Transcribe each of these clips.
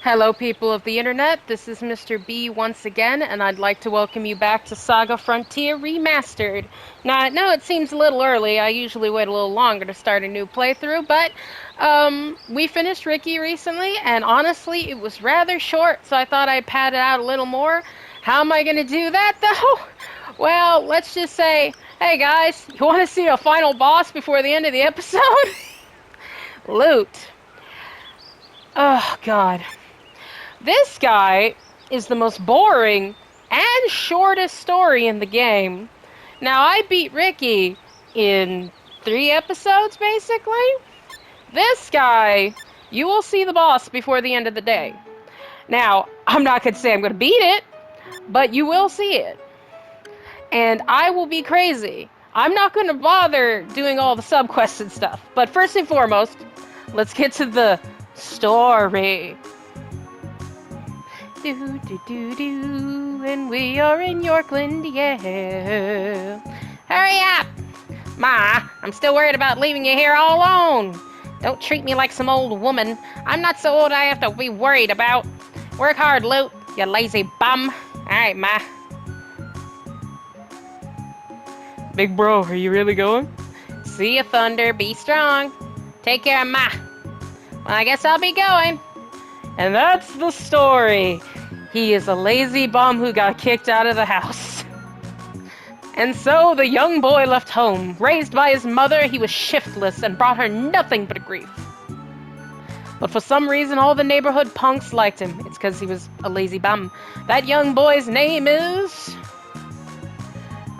Hello, people of the internet. This is Mr. B once again, and I'd like to welcome you back to SaGa Frontier Remastered. Now, I know it seems a little early. I usually wait a little longer to start a new playthrough, but we finished Ricky recently, and honestly, it was rather short, so I thought I'd pad it out a little more. How am I going to do that, though? Well, let's just say, hey guys, you want to see a final boss before the end of the episode? Lute. Oh, God. This guy is the most boring and shortest story in the game. Now, I beat Ricky in 3 episodes, basically. This guy, you will see the boss before the end of the day. Now, I'm not going to say I'm going to beat it, but you will see it. And I will be crazy. I'm not going to bother doing all the subquests and stuff. But first and foremost, let's get to the story. And we are in Yorkland, yeah. Hurry up! Ma, I'm still worried about leaving you here all alone. Don't treat me like some old woman. I'm not so old I have to be worried about. Work hard, Lute, you lazy bum. Alright, Ma. Big bro, are you really going? See ya, Thunder. Be strong. Take care of Ma. Well, I guess I'll be going. And that's the story. He is a lazy bum who got kicked out of the house. And so the young boy left home. Raised by his mother, he was shiftless and brought her nothing but grief. But for some reason, all the neighborhood punks liked him. It's because he was a lazy bum. That young boy's name is...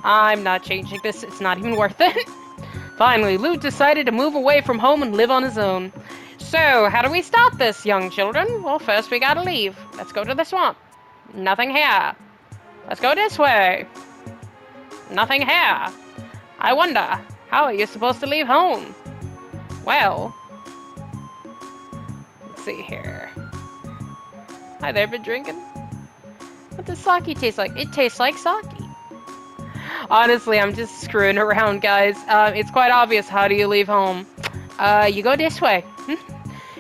I'm not changing this. It's not even worth it. Finally, Lute decided to move away from home and live on his own. So, how do we start this, young children? Well, first we gotta leave. Let's go to the swamp. Nothing here. Let's go this way. Nothing here. I wonder, how are you supposed to leave home? Well, let's see here. Hi there, been drinking? What does sake taste like? It tastes like sake. Honestly, I'm just screwing around, guys. It's quite obvious. How do you leave home? You go this way.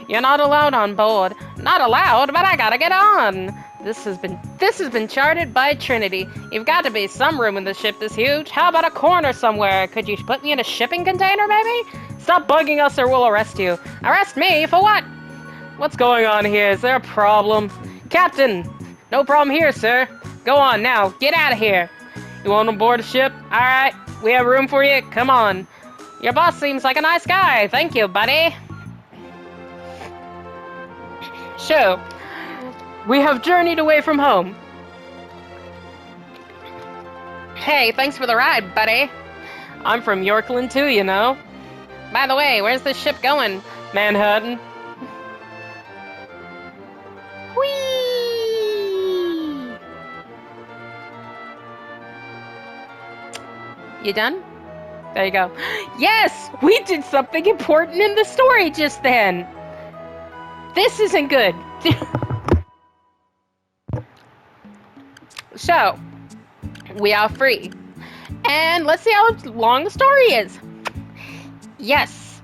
You're not allowed on board. Not allowed, but I gotta get on. This has been charted by Trinity. You've got to be some room in the ship this huge. How about a corner somewhere? Could you put me in a shipping container, maybe? Stop bugging us or we'll arrest you. Arrest me? For what? What's going on here? Is there a problem? Captain! No problem here, sir. Go on now. Get out of here. You want on board a ship? Alright. We have room for you. Come on. Your boss seems like a nice guy. Thank you, buddy. So, we have journeyed away from home. Hey, thanks for the ride, buddy. I'm from Yorkland too, you know. By the way, where's this ship going? Manhattan. Whee! You done? There you go. Yes! We did something important in the story just then! This isn't good. So, we are free. And let's see how long the story is. Yes.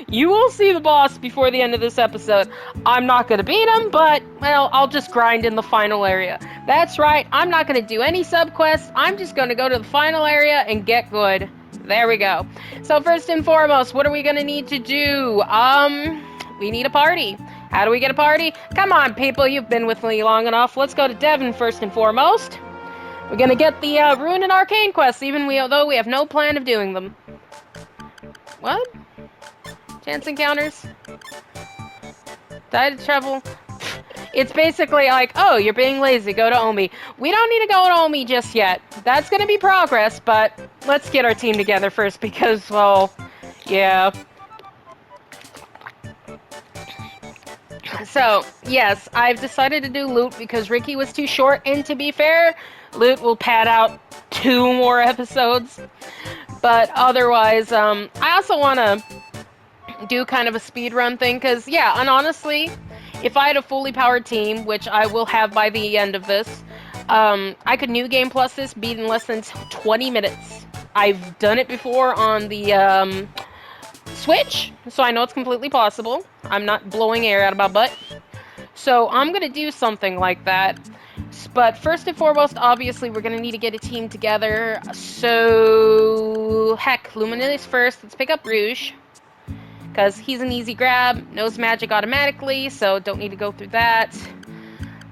You will see the boss before the end of this episode. I'm not going to beat him, but, well, I'll just grind in the final area. That's right, I'm not going to do any subquests. I'm just going to go to the final area and get good. There we go. So first and foremost, what are we going to need to do? We need a party. How do we get a party? Come on, people, you've been with me long enough. Let's go to Devon first and foremost. We're going to get the Rune and Arcane quests, though we have no plan of doing them. What? Chance encounters? Tide to travel? It's basically like, oh, you're being lazy, go to Omi. We don't need to go to Omi just yet. That's going to be progress, but let's get our team together first because, well, yeah. So, yes, I've decided to do Lute because Ricky was too short, and to be fair, Lute will pad out 2 more episodes. But otherwise, I also want to do kind of a speedrun thing, because, yeah, and honestly, if I had a fully powered team, which I will have by the end of this, I could New Game Plus this, beat in less than 20 minutes. I've done it before on the switch, so I know it's completely possible. I'm not blowing air out of my butt. So I'm going to do something like that. But first and foremost, obviously, we're going to need to get a team together. So, heck, Luminous first. Let's pick up Rouge. Because he's an easy grab, knows magic automatically, so don't need to go through that.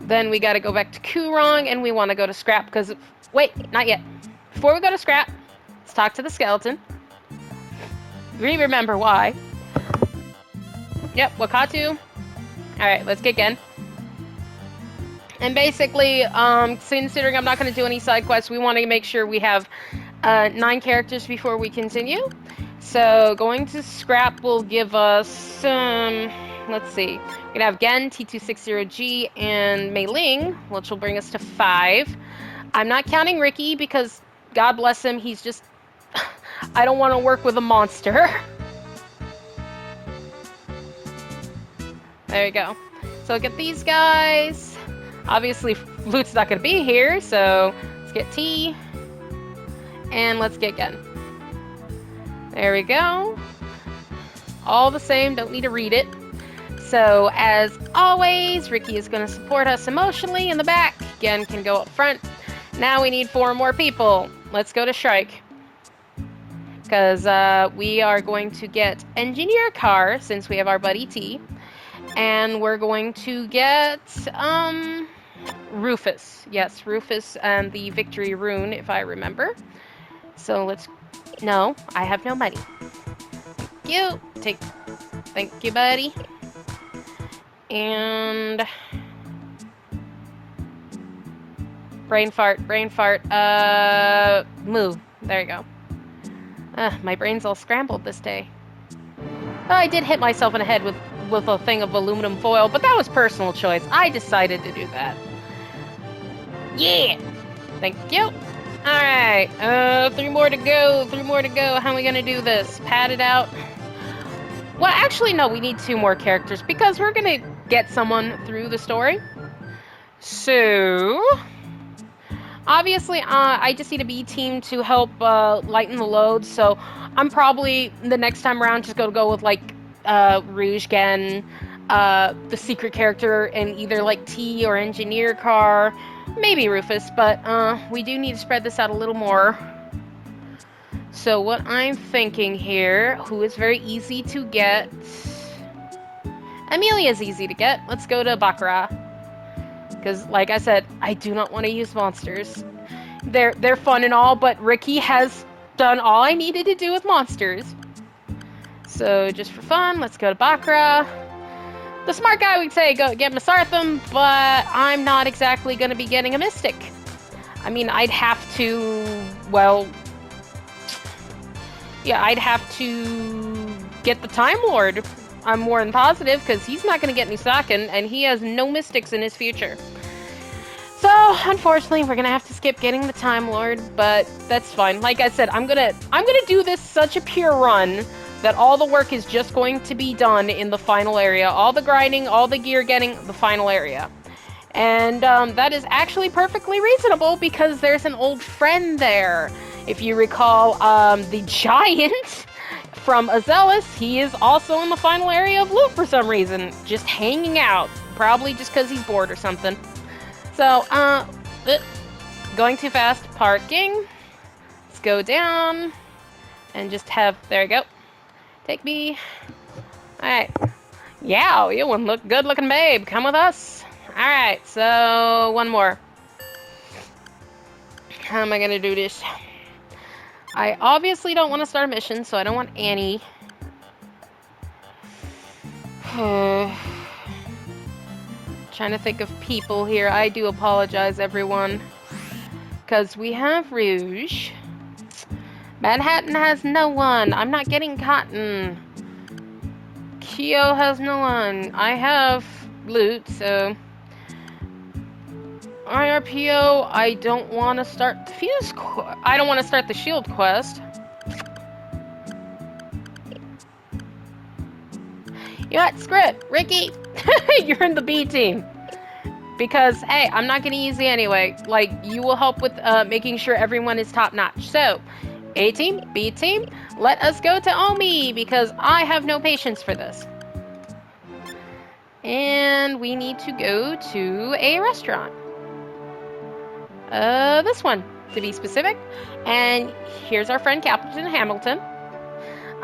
Then we got to go back to Kurong, and we want to go to Scrap, because... Wait, not yet. Before we go to Scrap, let's talk to the skeleton. We remember why. Yep, Wakatu. Alright, let's get Gen. And basically, considering I'm not going to do any side quests, we want to make sure we have 9 characters before we continue. So, going to Scrap will give us, let's see. We're going to have Gen, T260G, and Mei Ling, which will bring us to 5. I'm not counting Ricky because, God bless him, he's just... I don't want to work with a monster. There you go. So, get these guys. Obviously, Lute's not going to be here, so let's get T. And let's get Gen. There we go. All the same, don't need to read it. So, as always, Ricky is going to support us emotionally in the back. Gen can go up front. Now we need 4 more people. Let's go to Shrike. Because we are going to get Engineer Car, since we have our buddy T. And we're going to get, Rufus. Yes, Rufus and the Victory Rune, if I remember. So let's... No, I have no money. Thank you. Thank you, buddy. And... Brain fart. Move. There you go. My brain's all scrambled this day. Oh, I did hit myself in the head with a thing of aluminum foil, but that was personal choice. I decided to do that. Yeah! Thank you. Alright, 3 more to go. How are we gonna do this? Pad it out. Well, actually, no, we need 2 more characters, because we're gonna get someone through the story. So... Obviously, I just need a B team to help lighten the load, so I'm probably, the next time around, just gonna go with, like, Rouge Gen, the secret character, and either, like, T or Engineer Car, maybe Rufus, but we do need to spread this out a little more. So what I'm thinking here, who is very easy to get... Amelia's easy to get. Let's go to Baccarat. Because, like I said, I do not want to use monsters. They're fun and all, but Ricky has done all I needed to do with monsters. So, just for fun, let's go to Baccarat. The smart guy would say go get Masartham, but I'm not exactly going to be getting a Mystic. I mean, I'd have to, well... Yeah, I'd have to get the Time Lord. I'm more than positive, because he's not going to get any Sakin, and he has no Mystics in his future. So, unfortunately, we're going to have to skip getting the Time Lord, but that's fine. Like I said, I'm gonna do this such a pure run that all the work is just going to be done in the final area. All the grinding, all the gear getting, the final area. And that is actually perfectly reasonable, because there's an old friend there. If you recall, the Giant... from Azelis, he is also in the final area of Lute for some reason, just hanging out, probably just because he's bored or something. So, going too fast, parking, let's go down, and just have, there you go, take me, alright, yeah, you one look good looking babe, come with us, alright, so, one more, how am I gonna do this? I obviously don't want to start a mission, so I don't want Annie. Trying to think of people here. I do apologize, everyone. Because we have Rouge. Manhattan has no one. I'm not getting Cotton. Kyo has no one. I have Lute, so... IRPO, I don't want to start the fuse I don't want to start the shield quest. You know what? Screw it. Ricky, you're in the B team. Because, hey, I'm not going to use you anyway. Like, you will help with making sure everyone is top notch. So, A team, B team, Let us go to Omi, because I have no patience for this. And we need to go to a restaurant. This one, to be specific. And here's our friend Captain Hamilton.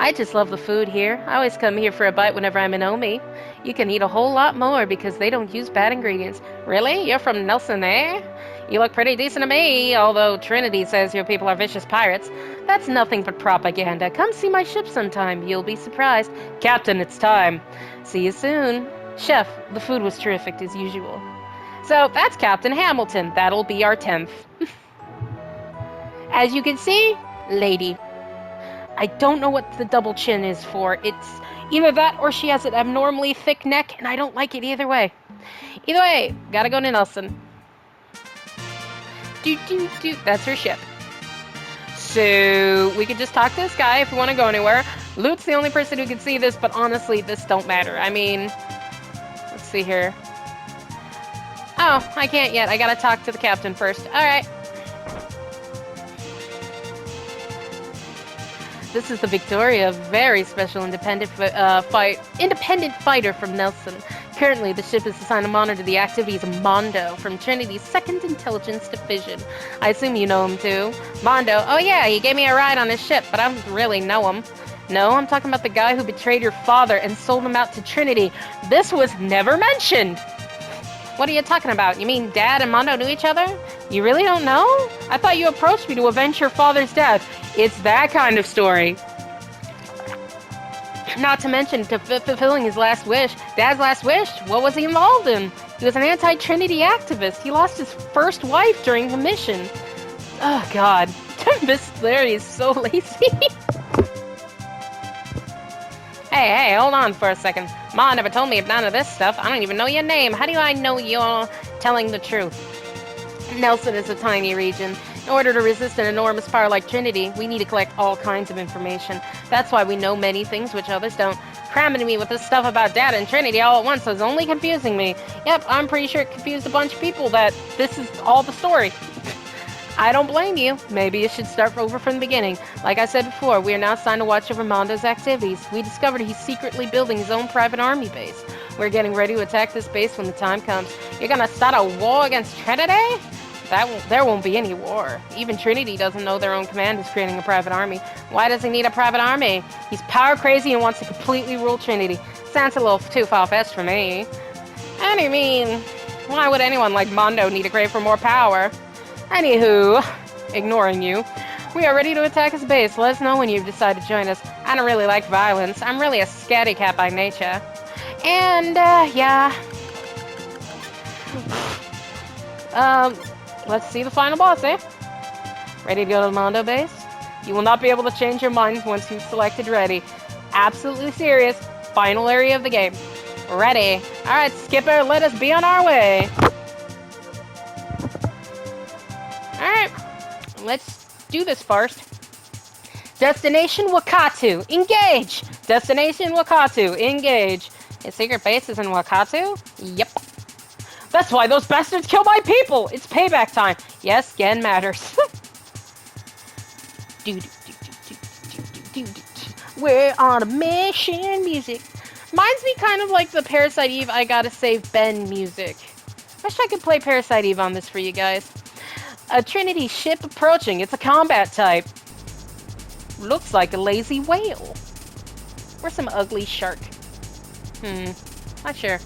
I just love the food here. I always come here for a bite whenever I'm in Omi. You can eat a whole lot more because they don't use bad ingredients. Really? You're from Nelson, eh? You look pretty decent to me, although Trinity says your people are vicious pirates. That's nothing but propaganda. Come see my ship sometime. You'll be surprised. Captain, it's time. See you soon. Chef, the food was terrific as usual. So that's Captain Hamilton. That'll be our 10th. As you can see, lady. I don't know what the double chin is for. It's either that or she has an abnormally thick neck, and I don't like it either way. Either way, gotta go to Nelson. That's her ship. So we could just talk to this guy if we want to go anywhere. Lute's the only person who can see this, but honestly, this don't matter. I mean, let's see here. Oh, I can't yet. I gotta talk to the captain first. Alright. This is the Victoria, very special independent fighter from Nelson. Currently, the ship is assigned to monitor the activities of Mondo from Trinity's 2nd Intelligence Division. I assume you know him too. Mondo, oh yeah, he gave me a ride on his ship, but I don't really know him. No, I'm talking about the guy who betrayed your father and sold him out to Trinity. This was never mentioned! What are you talking about? You mean Dad and Mondo knew each other? You really don't know? I thought you approached me to avenge your father's death. It's that kind of story. Not to mention, fulfilling his last wish. Dad's last wish? What was he involved in? He was an anti-Trinity activist. He lost his first wife during the mission. Oh, God. Miss Larry is so lazy. Hey, hold on for a second. Ma never told me none of this stuff. I don't even know your name. How do I know you're telling the truth? Nelson is a tiny region. In order to resist an enormous power like Trinity, we need to collect all kinds of information. That's why we know many things which others don't. Cramming me with this stuff about Dad and Trinity all at once is only confusing me. Yep, I'm pretty sure it confused a bunch of people that this is all the story. I don't blame you. Maybe you should start over from the beginning. Like I said before, we are now assigned to watch over Mondo's activities. We discovered he's secretly building his own private army base. We're getting ready to attack this base when the time comes. You're gonna start a war against Trinity? There won't be any war. Even Trinity doesn't know their own command is creating a private army. Why does he need a private army? He's power crazy and wants to completely rule Trinity. Sounds a little too far-fetched for me. And I mean, why would anyone like Mondo need to crave for more power? Anywho, ignoring you, we are ready to attack his base. Let us know when you decide to join us. I don't really like violence. I'm really a scaredy cat by nature. And, yeah. Let's see the final boss, eh? Ready to go to the Mondo base? You will not be able to change your mind once you've selected ready. Absolutely serious. Final area of the game. Ready. Alright, Skipper, let us be on our way. Alright, let's do this first. Destination Wakatu, engage! Destination Wakatu, engage. His secret base is in Wakatu? Yep. That's why those bastards kill my people! It's payback time. Yes, Gen matters. We're on a mission music. Reminds me kind of like the Parasite Eve I Gotta Save Ben music. Wish I could play Parasite Eve on this for you guys. A Trinity ship approaching. It's a combat type. Looks like a lazy whale. Or some ugly shark. Not sure.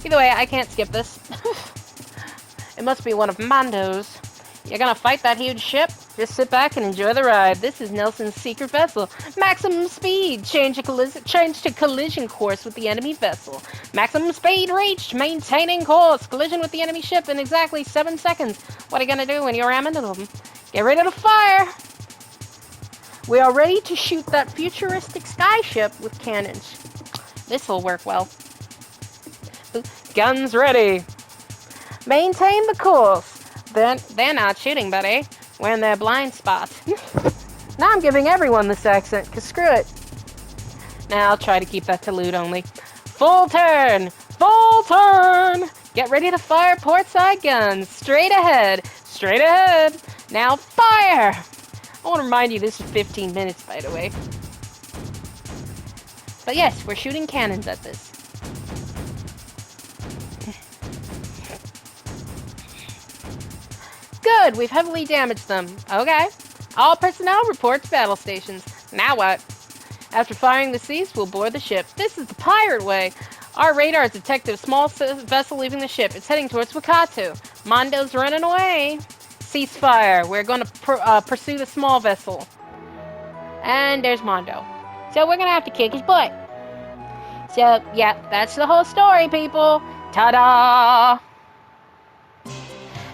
Either way, I can't skip this. It must be one of Mondo's. You're gonna fight that huge ship? Just sit back and enjoy the ride. This is Nelson's secret vessel. Maximum speed. Change to collision course with the enemy vessel. Maximum speed reached. Maintaining course. Collision with the enemy ship in exactly 7 seconds. What are you gonna do when you ram into them? Get ready to fire! We are ready to shoot that futuristic skyship with cannons. This will work well. Guns ready. Maintain the course. They're not shooting, buddy. We're in their blind spot. Now I'm giving everyone this accent, cause screw it. Now I'll try to keep that to Lute only. Full turn! Full turn! Get ready to fire port side guns. Straight ahead. Straight ahead. Now fire! I want to remind you this is 15 minutes, by the way. But yes, we're shooting cannons at this. Good, we've heavily damaged them. Okay. All personnel report to battle stations. Now what? After firing the cease, we'll board the ship. This is the pirate way. Our radar has detected a small vessel leaving the ship. It's heading towards Wakatu. Mondo's running away. Ceasefire. We're going to pursue the small vessel. And there's Mondo. So we're going to have to kick his butt. So, yeah, that's the whole story, people. Ta-da!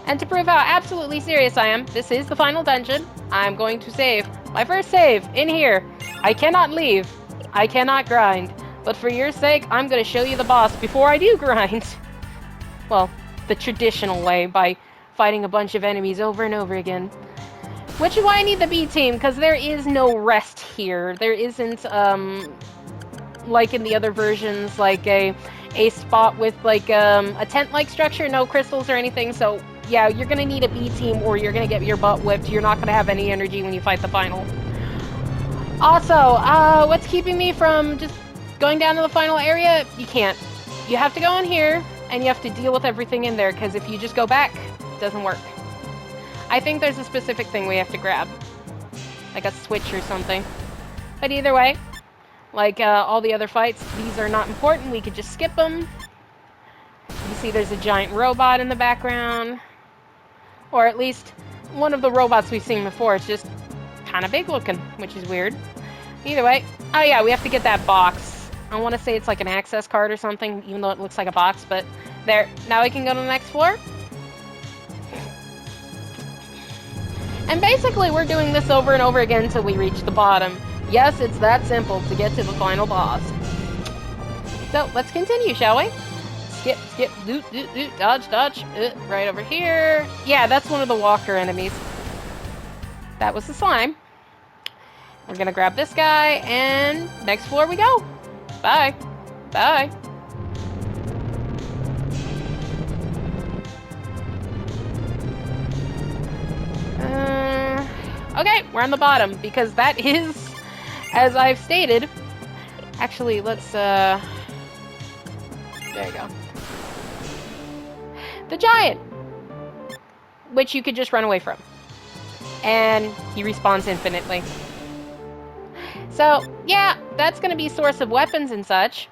And to prove how absolutely serious I am, this is the final dungeon. I'm going to save. My first save, in here. I cannot leave. I cannot grind. But for your sake, I'm going to show you the boss before I do grind. Well, the traditional way, by fighting a bunch of enemies over and over again. Which is why I need the B team, because there is no rest here. There isn't, like in the other versions, like a spot with, like, a tent-like structure, no crystals or anything, so... Yeah, you're gonna need a B team or you're gonna get your butt whipped. You're not gonna have any energy when you fight the final. Also, what's keeping me from just going down to the final area? You can't. You have to go in here and you have to deal with everything in there, because if you just go back, it doesn't work. I think there's a specific thing we have to grab. Like a switch or something. But either way, like all the other fights, these are not important. We could just skip them. You see there's a giant robot in the background. Or at least one of the robots we've seen before. It's just kind of big looking, which is weird. Either way. Oh yeah, we have to get that box. I want to say it's like an access card or something, even though it looks like a box. But there. Now we can go to the next floor. And basically we're doing this over and over again until we reach the bottom. Yes, it's that simple to get to the final boss. So, let's continue, shall we? Skip, skip, loot, loot, loot, dodge, dodge. Right over here. Yeah, that's one of the walker enemies. That was the slime. We're gonna grab this guy, and next floor we go. Bye. Bye. Okay, we're on the bottom, because that is, as I've stated... Actually, let's, there you go. The giant! Which you could just run away from. And he respawns infinitely. So, yeah, that's gonna be source of weapons and such.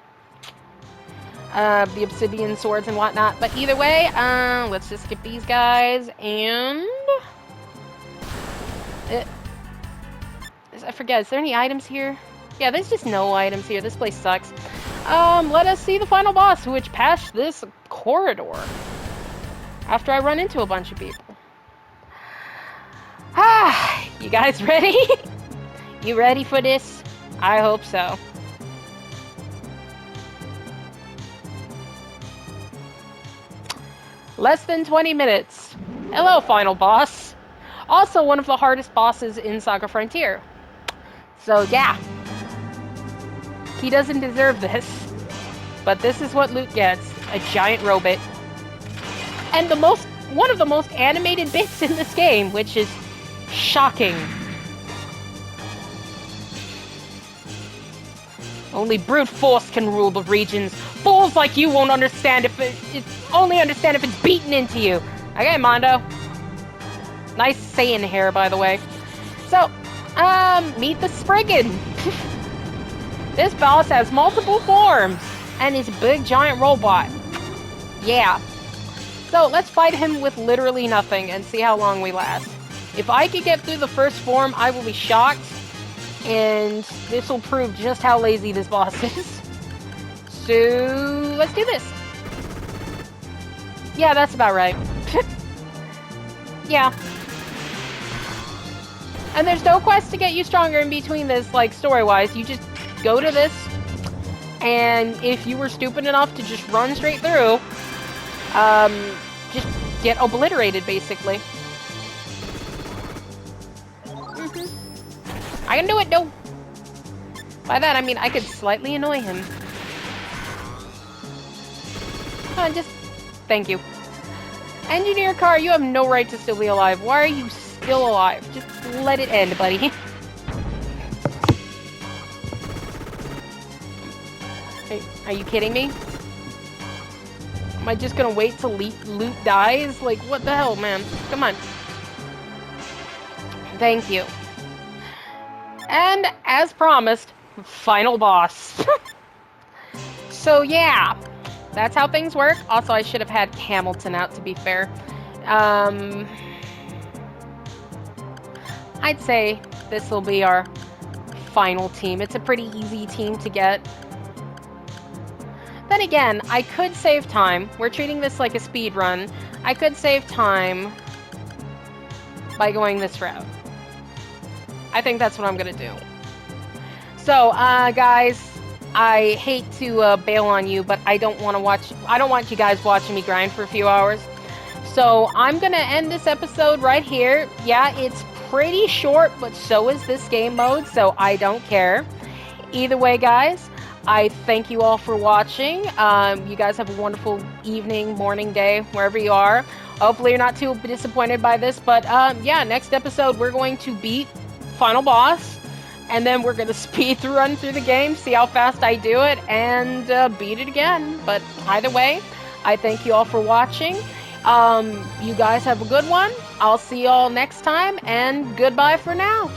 The obsidian swords and whatnot. But either way, let's just skip these guys, and... I forget, is there any items here? Yeah, there's just no items here. This place sucks. Let us see the final boss, which passed this corridor. After I run into a bunch of people. Ah, you guys ready? You ready for this? I hope so. Less than 20 minutes. Hello, final boss. Also one of the hardest bosses in SaGa Frontier. So yeah. He doesn't deserve this. But this is what Lute gets. A giant robot. And one of the most animated bits in this game, which is shocking. Only brute force can rule the regions. Fools like you won't understand if only understand if it's beaten into you. Okay, Mondo. Nice Saiyan hair, by the way. So, meet the Spriggan. This boss has multiple forms, and is a big giant robot. Yeah. So, let's fight him with literally nothing, and see how long we last. If I could get through the first form, I will be shocked, and this will prove just how lazy this boss is. So, let's do this. Yeah, that's about right. Yeah. And there's no quest to get you stronger in between this, like, story-wise. You just go to this, and if you were stupid enough to just run straight through, just get obliterated, basically. I can do it, no. By that, I mean I could slightly annoy him. Just... thank you. Engineer car, you have no right to still be alive. Why are you still alive? Just let it end, buddy. Are you kidding me? Am I just gonna wait till Lute dies? Like, what the hell, man? Come on. Thank you. And, as promised, final boss. So, yeah. That's how things work. Also, I should have had Hamilton out, to be fair. I'd say this will be our final team. It's a pretty easy team to get. Then again, I could save time. We're treating this like a speed run. I could save time by going this route. I think that's what I'm gonna do. So, guys, I hate to bail on you, but I don't want you guys watching me grind for a few hours. So I'm gonna end this episode right here. Yeah, it's pretty short, but so is this game mode, so I don't care. Either way, guys, I thank you all for watching. You guys have a wonderful evening, morning, day, wherever you are. Hopefully you're not too disappointed by this, but yeah, next episode we're going to beat final boss, and then we're going to speed run through the game, see how fast I do it, and beat it again. But either way, I thank you all for watching. You guys have a good one. I'll see you all next time, and goodbye for now.